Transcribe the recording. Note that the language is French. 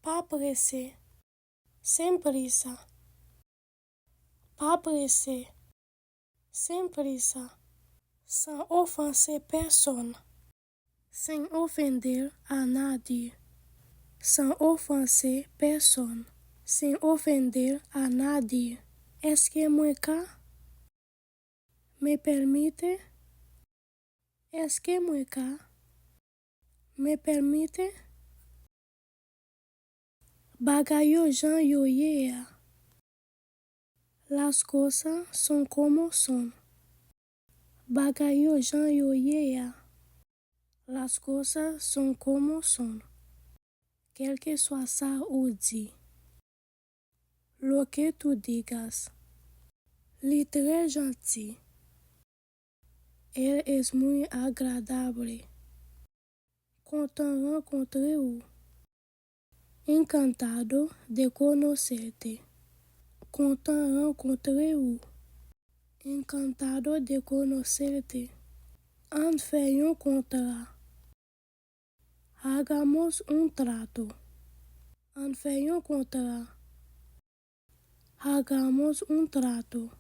Pas pressé, sem prisa. Pas pressé, sem prisa. Sans offenser personne, sin ofender a nadie. Sans offenser personne, sin ofender a nadie. Est-ce que moi ka? Me permite? Est-ce que moi ka? Me permite? Bagay yo jan yo ye ya. Las cosas son como son. Bagay yo jan yo ye ya. Las cosas son como son. Quel que soit ça ou dit. Lo que tú digas. Li très gentil. Él es muy agradable. Content rencontrer ou. Encantado de conocerte. Content rencontrer ou. Encantado de conocerte. An fè yon contrat. Hagamos un trato. An fè yon contrat. Hagamos un trato.